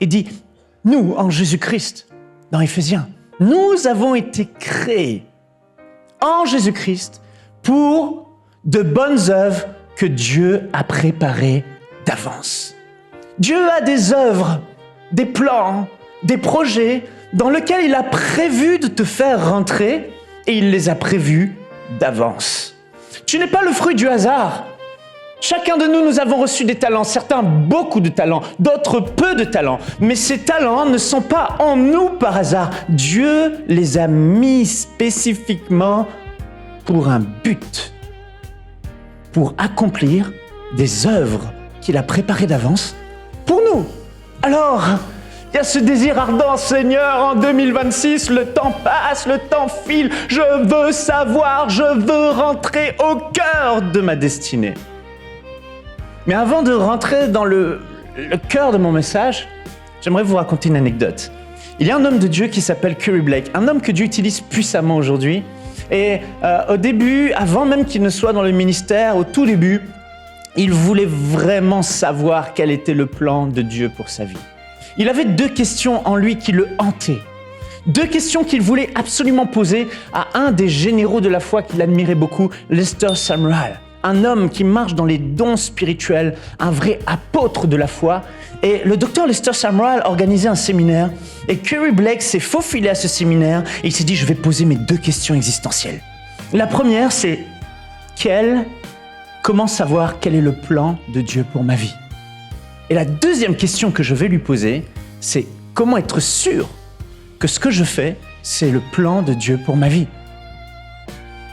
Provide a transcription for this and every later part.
Il dit, nous, en Jésus-Christ, dans Éphésiens, nous avons été créés en Jésus-Christ pour de bonnes œuvres que Dieu a préparées d'avance. Dieu a des œuvres, des plans, des projets dans lesquels il a prévu de te faire rentrer et il les a prévus d'avance. Tu n'es pas le fruit du hasard. Chacun de nous avons reçu des talents, certains beaucoup de talents, d'autres peu de talents. Mais ces talents ne sont pas en nous par hasard. Dieu les a mis spécifiquement pour un but, pour accomplir des œuvres qu'il a préparées d'avance pour nous. Alors, il y a ce désir ardent, Seigneur, en 2026, le temps passe, le temps file, je veux savoir, je veux rentrer au cœur de ma destinée. Mais avant de rentrer dans le cœur de mon message, j'aimerais vous raconter une anecdote. Il y a un homme de Dieu qui s'appelle Curry Blake, un homme que Dieu utilise puissamment aujourd'hui. Et au début, avant même qu'il ne soit dans le ministère, au tout début, il voulait vraiment savoir quel était le plan de Dieu pour sa vie. Il avait 2 questions en lui qui le hantaient. 2 questions qu'il voulait absolument poser à un des généraux de la foi qu'il admirait beaucoup, Lester Sumrall. Un homme qui marche dans les dons spirituels, un vrai apôtre de la foi. Et le docteur Lester Sumrall organisait un séminaire et Curry Blake s'est faufilé à ce séminaire et il s'est dit, je vais poser mes 2 questions existentielles. La première, c'est comment savoir quel est le plan de Dieu pour ma vie? Et la deuxième question que je vais lui poser, c'est comment être sûr que ce que je fais, c'est le plan de Dieu pour ma vie?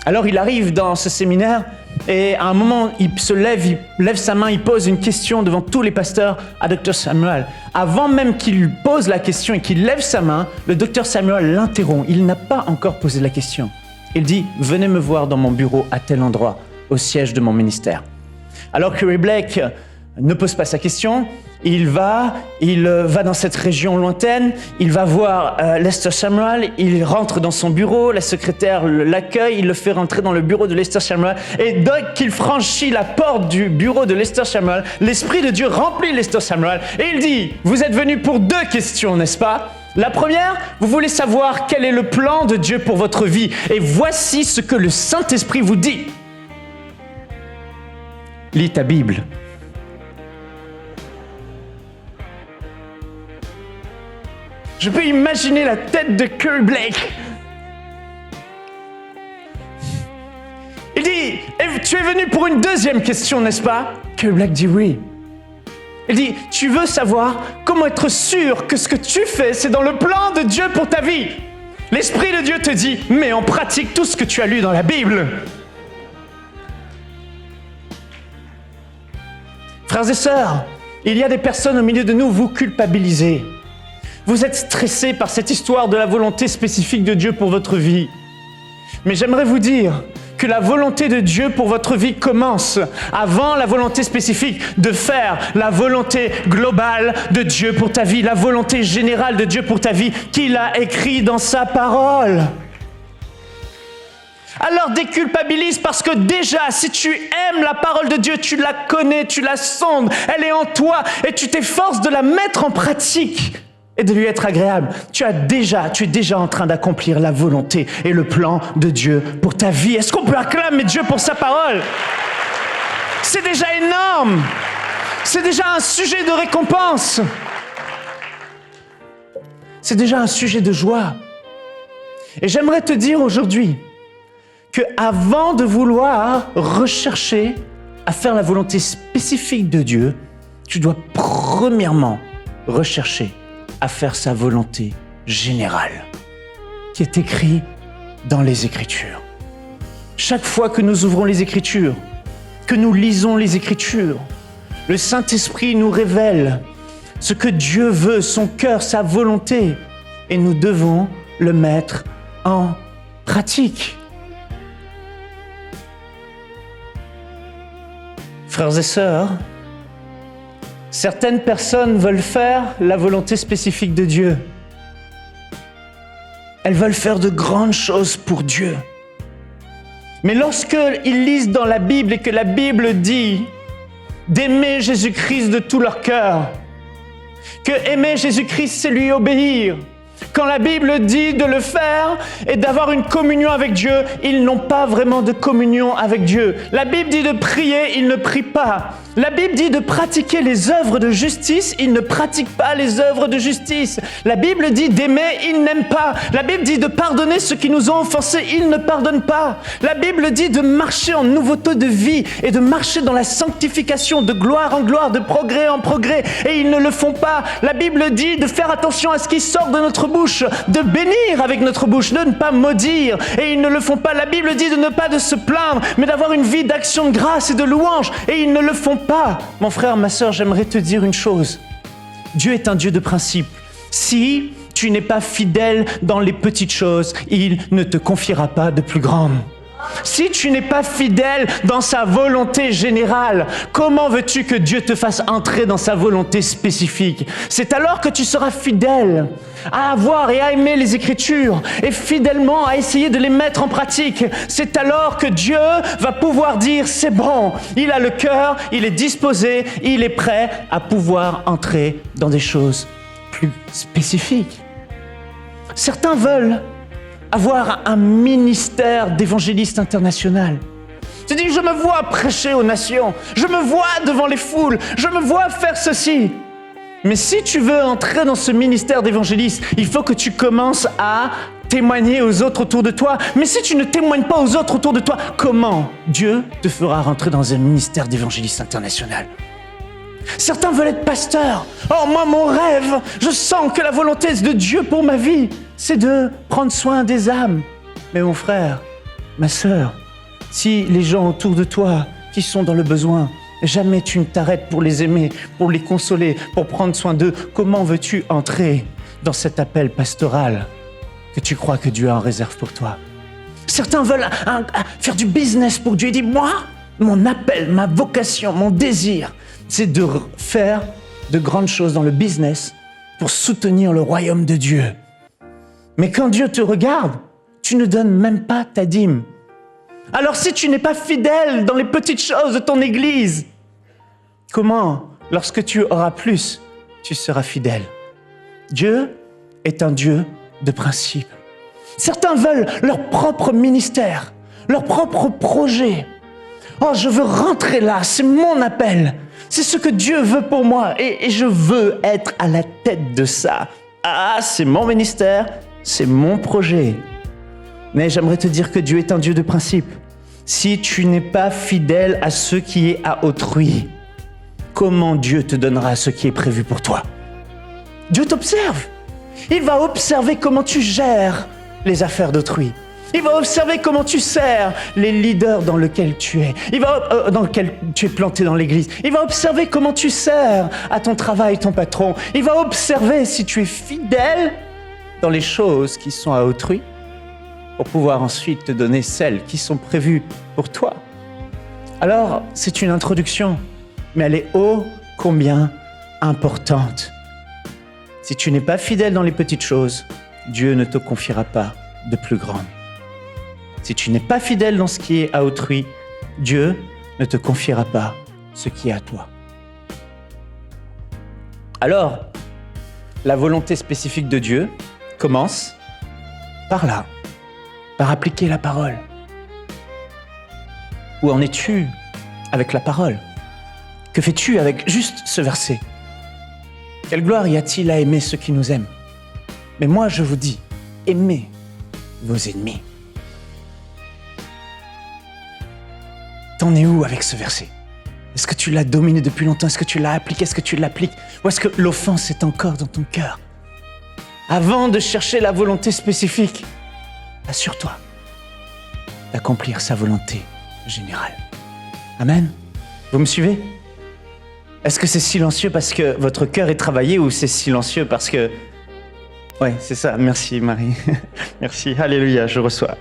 Alors il arrive dans ce séminaire et à un moment, il se lève, il lève sa main, il pose une question devant tous les pasteurs à Dr. Sumrall. Avant même qu'il lui pose la question et qu'il lève sa main, le Dr. Sumrall l'interrompt. Il n'a pas encore posé la question. Il dit, venez me voir dans mon bureau à tel endroit, au siège de mon ministère. Alors Curry Blake ne pose pas sa question, il va dans cette région lointaine, il va voir Lester Sumrall, il rentre dans son bureau, la secrétaire l'accueille, il le fait rentrer dans le bureau de Lester Sumrall, et dès qu'il franchit la porte du bureau de Lester Sumrall, l'Esprit de Dieu remplit Lester Sumrall, et il dit, vous êtes venus pour 2 questions, n'est-ce pas? La première, vous voulez savoir quel est le plan de Dieu pour votre vie, et voici ce que le Saint-Esprit vous dit. Lis ta Bible. Je peux imaginer la tête de Curry Blake. Il dit, tu es venu pour une 2e question, n'est-ce pas? Curry Blake dit oui. Il dit, tu veux savoir comment être sûr que ce que tu fais, c'est dans le plan de Dieu pour ta vie. L'Esprit de Dieu te dit, mets en pratique tout ce que tu as lu dans la Bible. Frères et sœurs, il y a des personnes au milieu de nous, vous culpabilisez. Vous êtes stressés par cette histoire de la volonté spécifique de Dieu pour votre vie. Mais j'aimerais vous dire que la volonté de Dieu pour votre vie commence avant la volonté spécifique de faire la volonté globale de Dieu pour ta vie, la volonté générale de Dieu pour ta vie qu'il a écrit dans sa parole. Alors déculpabilise parce que déjà, si tu aimes la parole de Dieu, tu la connais, tu la sondes, elle est en toi et tu t'efforces de la mettre en pratique et de lui être agréable. Tu es déjà en train d'accomplir la volonté et le plan de Dieu pour ta vie. Est-ce qu'on peut acclamer Dieu pour sa parole? C'est déjà énorme. C'est déjà un sujet de récompense. C'est déjà un sujet de joie. Et j'aimerais te dire aujourd'hui que avant de vouloir rechercher à faire la volonté spécifique de Dieu, tu dois premièrement rechercher à faire sa volonté générale, qui est écrite dans les Écritures. Chaque fois que nous ouvrons les Écritures, que nous lisons les Écritures, le Saint-Esprit nous révèle ce que Dieu veut, son cœur, sa volonté, et nous devons le mettre en pratique. Frères et sœurs, certaines personnes veulent faire la volonté spécifique de Dieu. Elles veulent faire de grandes choses pour Dieu. Mais lorsqu'ils lisent dans la Bible et que la Bible dit d'aimer Jésus-Christ de tout leur cœur, que aimer Jésus-Christ, c'est lui obéir. Quand la Bible dit de le faire et d'avoir une communion avec Dieu, ils n'ont pas vraiment de communion avec Dieu. La Bible dit de prier, ils ne prient pas. La Bible dit de pratiquer les œuvres de justice, ils ne pratiquent pas les œuvres de justice. La Bible dit d'aimer, ils n'aiment pas. La Bible dit de pardonner ceux qui nous ont offensés, ils ne pardonnent pas. La Bible dit de marcher en nouveauté de vie et de marcher dans la sanctification de gloire en gloire, de progrès en progrès, et ils ne le font pas. La Bible dit de faire attention à ce qui sort de notre bouche, de bénir avec notre bouche, de ne pas maudire, et ils ne le font pas. La Bible dit de ne pas de se plaindre, mais d'avoir une vie d'action de grâce et de louange, et ils ne le font pas. Mon frère, ma sœur, j'aimerais te dire une chose. Dieu est un Dieu de principe. Si tu n'es pas fidèle dans les petites choses, il ne te confiera pas de plus grandes. Si tu n'es pas fidèle dans sa volonté générale, comment veux-tu que Dieu te fasse entrer dans sa volonté spécifique? C'est alors que tu seras fidèle à avoir et à aimer les Écritures et fidèlement à essayer de les mettre en pratique. C'est alors que Dieu va pouvoir dire, c'est bon, il a le cœur, il est disposé, il est prêt à pouvoir entrer dans des choses plus spécifiques. Certains veulent avoir un ministère d'évangéliste international. Tu dis, je me vois prêcher aux nations, je me vois devant les foules, je me vois faire ceci. Mais si tu veux entrer dans ce ministère d'évangéliste, il faut que tu commences à témoigner aux autres autour de toi. Mais si tu ne témoignes pas aux autres autour de toi, comment Dieu te fera rentrer dans un ministère d'évangéliste international? Certains veulent être pasteurs. Oh, moi, mon rêve, je sens que la volonté de Dieu pour ma vie, c'est de prendre soin des âmes. Mais mon frère, ma sœur, si les gens autour de toi qui sont dans le besoin, jamais tu ne t'arrêtes pour les aimer, pour les consoler, pour prendre soin d'eux, comment veux-tu entrer dans cet appel pastoral que tu crois que Dieu a en réserve pour toi? Certains veulent faire du business pour Dieu. Ils disent, moi, mon appel, ma vocation, mon désir, c'est de faire de grandes choses dans le business pour soutenir le royaume de Dieu. Mais quand Dieu te regarde, tu ne donnes même pas ta dîme. Alors si tu n'es pas fidèle dans les petites choses de ton église, comment, lorsque tu auras plus, tu seras fidèle? Dieu est un Dieu de principe. Certains veulent leur propre ministère, leur propre projet. Oh, je veux rentrer là, c'est mon appel. C'est ce que Dieu veut pour moi et je veux être à la tête de ça. Ah, c'est mon ministère, c'est mon projet. Mais j'aimerais te dire que Dieu est un Dieu de principe. Si tu n'es pas fidèle à ce qui est à autrui, comment Dieu te donnera ce qui est prévu pour toi? Dieu t'observe. Il va observer comment tu gères les affaires d'autrui. Il va observer comment tu sers les leaders dans lesquels tu es. Dans lequel tu es planté dans l'église. Il va observer comment tu sers à ton travail, ton patron. Il va observer si tu es fidèle dans les choses qui sont à autrui pour pouvoir ensuite te donner celles qui sont prévues pour toi. Alors, c'est une introduction, mais elle est ô combien importante. Si tu n'es pas fidèle dans les petites choses, Dieu ne te confiera pas de plus grandes. Si tu n'es pas fidèle dans ce qui est à autrui, Dieu ne te confiera pas ce qui est à toi. Alors, la volonté spécifique de Dieu commence par là, par appliquer la parole. Où en es-tu avec la parole? Que fais-tu avec juste ce verset? Quelle gloire y a-t-il à aimer ceux qui nous aiment? Mais moi, je vous dis, aimez vos ennemis. T'en es où avec ce verset? Est-ce que tu l'as dominé depuis longtemps? Est-ce que tu l'as appliqué? Est-ce que tu l'appliques? Ou est-ce que l'offense est encore dans ton cœur? Avant de chercher la volonté spécifique, assure-toi d'accomplir sa volonté générale. Amen. Vous me suivez? Est-ce que c'est silencieux parce que votre cœur est travaillé ou c'est silencieux parce que... Ouais, c'est ça. Merci Marie. Merci. Alléluia, je reçois.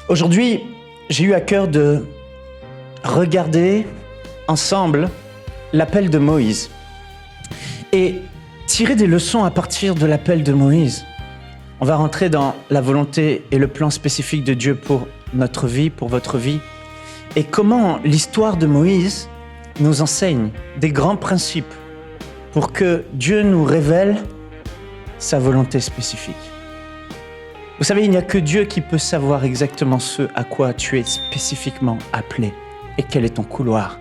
Aujourd'hui, j'ai eu à cœur de regarder ensemble l'appel de Moïse et tirer des leçons à partir de l'appel de Moïse. On va rentrer dans la volonté et le plan spécifique de Dieu pour notre vie, pour votre vie, et comment l'histoire de Moïse nous enseigne des grands principes pour que Dieu nous révèle sa volonté spécifique. Vous savez, il n'y a que Dieu qui peut savoir exactement ce à quoi tu es spécifiquement appelé et quel est ton couloir